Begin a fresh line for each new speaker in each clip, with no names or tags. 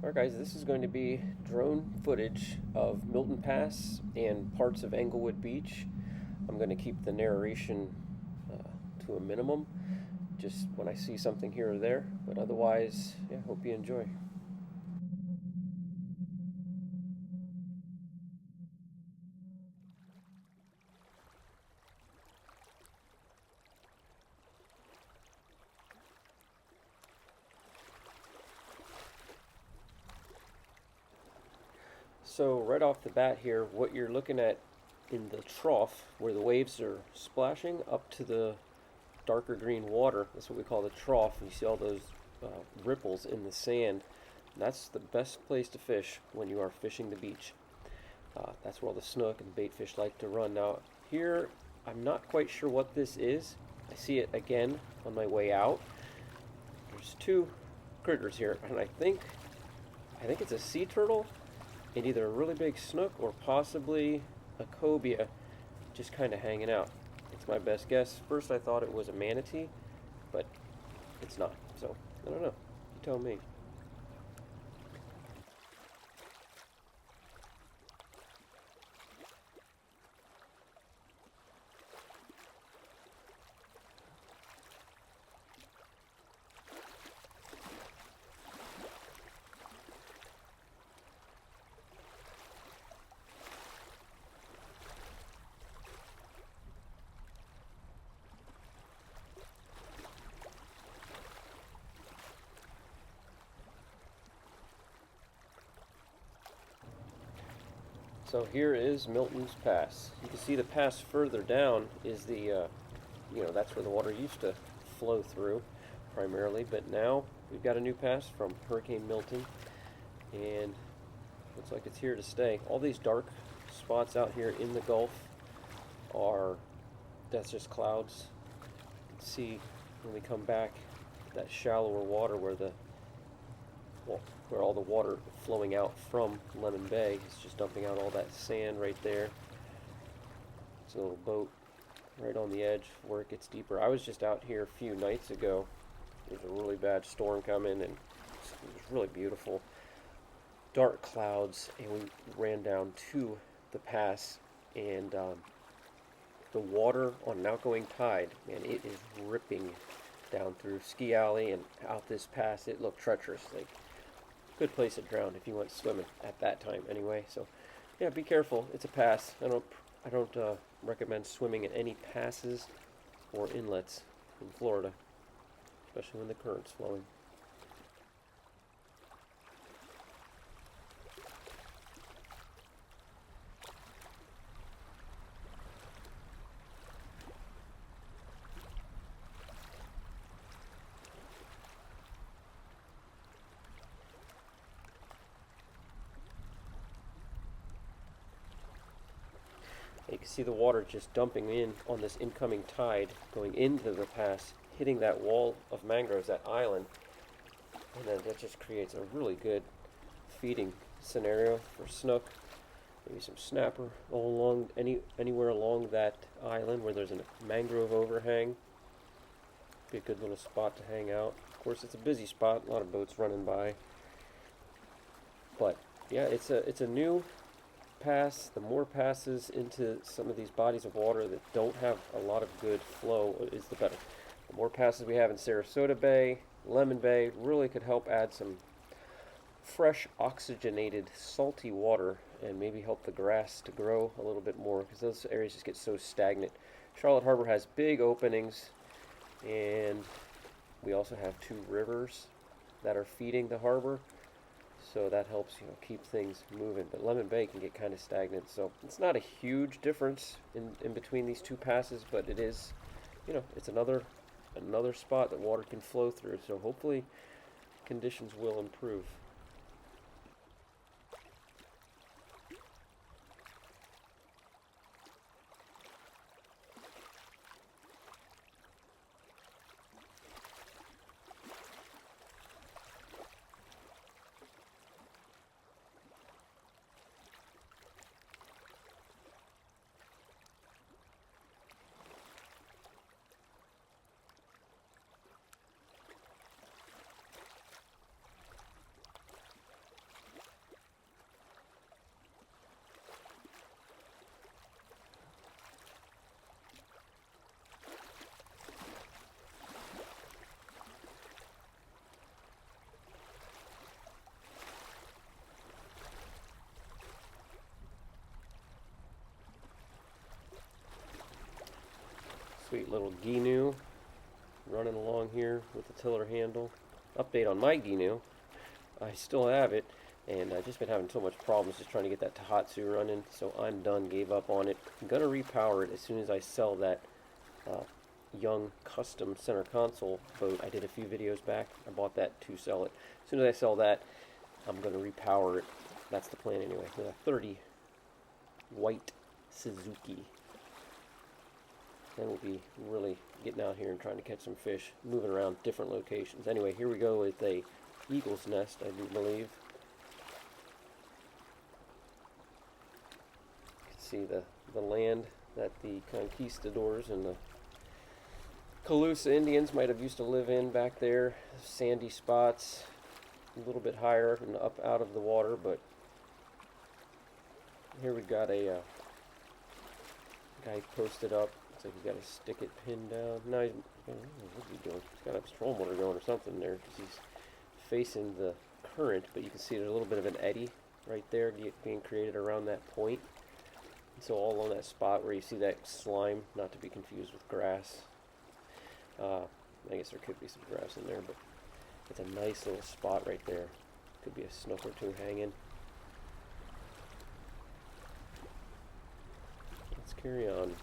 Alright guys, this is going to be drone footage of Milton Pass and parts of Englewood Beach. I'm going to keep the narration to a minimum, just when I see something here or there, but otherwise, yeah, hope you enjoy. So right off the bat here, what you're looking at in the trough where the waves are splashing up to the darker green water, that's what we call the trough. You see all those ripples in the sand. And that's the best place to fish when you are fishing the beach. That's where all the snook and baitfish like to run. Now here, I'm not quite sure what this is. I see it again on my way out. There's two critters here, and I think it's a sea turtle and either a really big snook or possibly a cobia just kind of hanging out. It's my best guess. First I thought it was a manatee, but it's not. So, I don't know. You tell me. So here is Milton's Pass. You can see the pass further down is that's where the water used to flow through primarily, but now we've got a new pass from Hurricane Milton, and looks like it's here to stay. All these dark spots out here in the Gulf that's just clouds. You can see when we come back, that shallower water where all the water flowing out from Lemon Bay is just dumping out all that sand right there. It's a little boat right on the edge where it gets deeper. I was just out here a few nights ago. There's a really bad storm coming, and it was really beautiful. Dark clouds, and we ran down to the pass, and the water on an outgoing tide, man, it is ripping down through Ski Alley and out this pass. It looked treacherous. Like, good place to drown if you went swimming at that time anyway. So yeah, be careful. It's a pass. I don't recommend swimming in any passes or inlets in Florida, especially when the current's flowing. You can see the water just dumping in on this incoming tide, going into the pass, hitting that wall of mangroves, that island, and then that just creates a really good feeding scenario for snook, maybe some snapper all along anywhere along that island where there's a mangrove overhang. Be a good little spot to hang out. Of course, it's a busy spot, a lot of boats running by, but yeah, it's a new pass. The more passes into some of these bodies of water that don't have a lot of good flow is the better. The more passes we have in Sarasota Bay, Lemon Bay, really could help add some fresh, oxygenated, salty water and maybe help the grass to grow a little bit more, because those areas just get so stagnant. Charlotte Harbor has big openings, and we also have two rivers that are feeding the harbor. So that helps, keep things moving. But Lemon Bay can get kind of stagnant. So it's not a huge difference in between these two passes, but it is, it's another spot that water can flow through. So hopefully conditions will improve. Sweet little Gnu running along here with the tiller handle. Update on my Gnu. I still have it, and I've just been having so much problems just trying to get that Tohatsu running, so I'm done, gave up on it. I'm going to repower it as soon as I sell that Young custom center console boat I did a few videos back. I bought that to sell it. As soon as I sell that, I'm going to repower it. That's the plan anyway. With a 30 white Suzuki. Then we'll be really getting out here and trying to catch some fish, moving around different locations. Anyway, here we go with a eagle's nest, I do believe. You can see the land that the conquistadors and the Calusa Indians might have used to live in back there. Sandy spots, a little bit higher and up out of the water, but here we've got a guy posted up. Looks like he's got a stick it pinned down. No, what's he doing? He's got a storm water going or something there because he's facing the current, but you can see there's a little bit of an eddy right there being created around that point. And so all along that spot where you see that slime, not to be confused with grass. I guess there could be some grass in there, but it's a nice little spot right there. Could be a snook or two hanging. Let's carry on.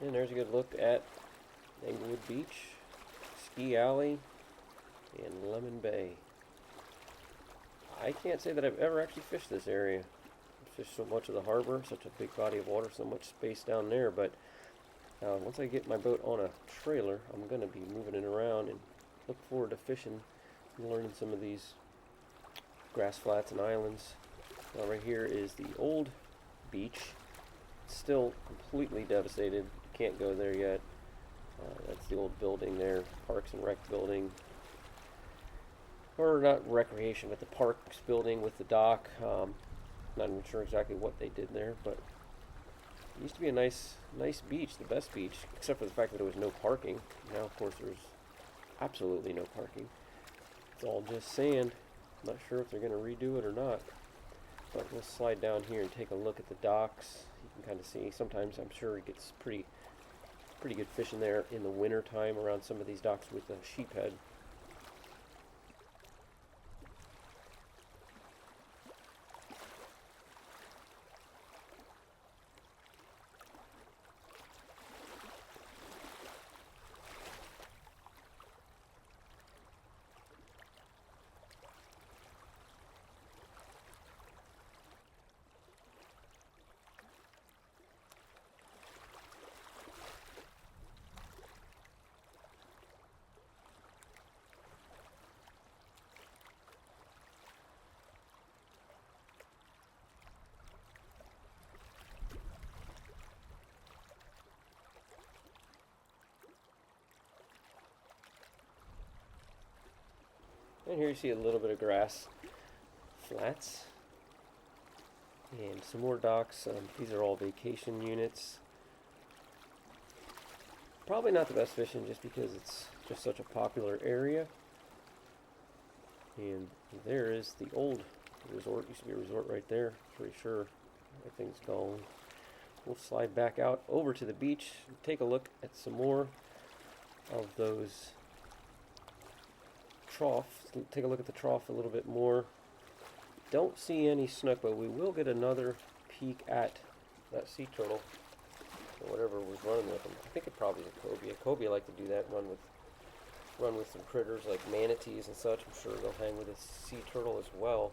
And there's a good look at Englewood Beach, Ski Alley, and Lemon Bay. I can't say that I've ever actually fished this area. I've fished so much of the harbor, such a big body of water, so much space down there, but once I get my boat on a trailer, I'm going to be moving it around and look forward to fishing and learning some of these grass flats and islands Right here is the old beach. It's still completely devastated. Can't go there yet. That's the old building there, Parks and Rec building. Or not recreation, but the Parks building with the dock. Not even sure exactly what they did there, but it used to be a nice beach, the best beach, except for the fact that there was no parking. Now, of course, there's absolutely no parking. It's all just sand. I'm not sure if they're going to redo it or not. But we'll slide down here and take a look at the docks. You can kind of see, sometimes I'm sure it gets pretty good fishing there in the winter time around some of these docks with the sheephead. And here you see a little bit of grass flats and some more docks. These are all vacation units. Probably not the best fishing just because it's just such a popular area. And there is the old resort. Used to be a resort right there. Pretty sure everything's gone. We'll slide back out over to the beach and take a look at some more of those troughs. Take a look at the trough a little bit more. Don't see any snook, but we will get another peek at that sea turtle or whatever was running with them. I think it probably is a cobia. Cobia like to do that, run with some critters like manatees and such. I'm sure they'll hang with a sea turtle as well.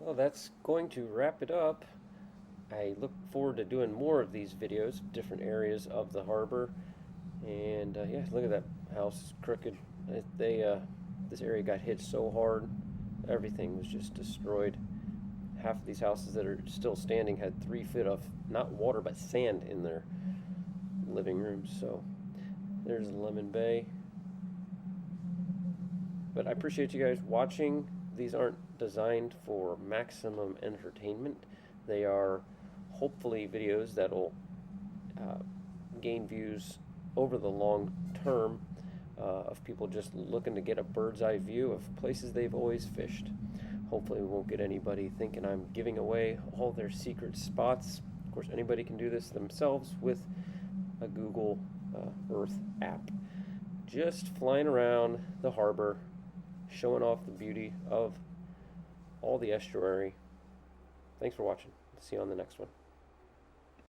Well, that's going to wrap it up. I look forward to doing more of these videos, different areas of the harbor. And yeah, look at that house, crooked. This area got hit so hard, everything was just destroyed. Half of these houses that are still standing had 3 feet of not water but sand in their living rooms. So there's Lemon Bay. But I appreciate you guys watching. These aren't designed for maximum entertainment. They are hopefully videos that'll gain views over the long term of people just looking to get a bird's eye view of places they've always fished. Hopefully we won't get anybody thinking I'm giving away all their secret spots. Of course, anybody can do this themselves with a Google Earth app. Just flying around the harbor, showing off the beauty of all the estuary. Thanks for watching. See you on the next one.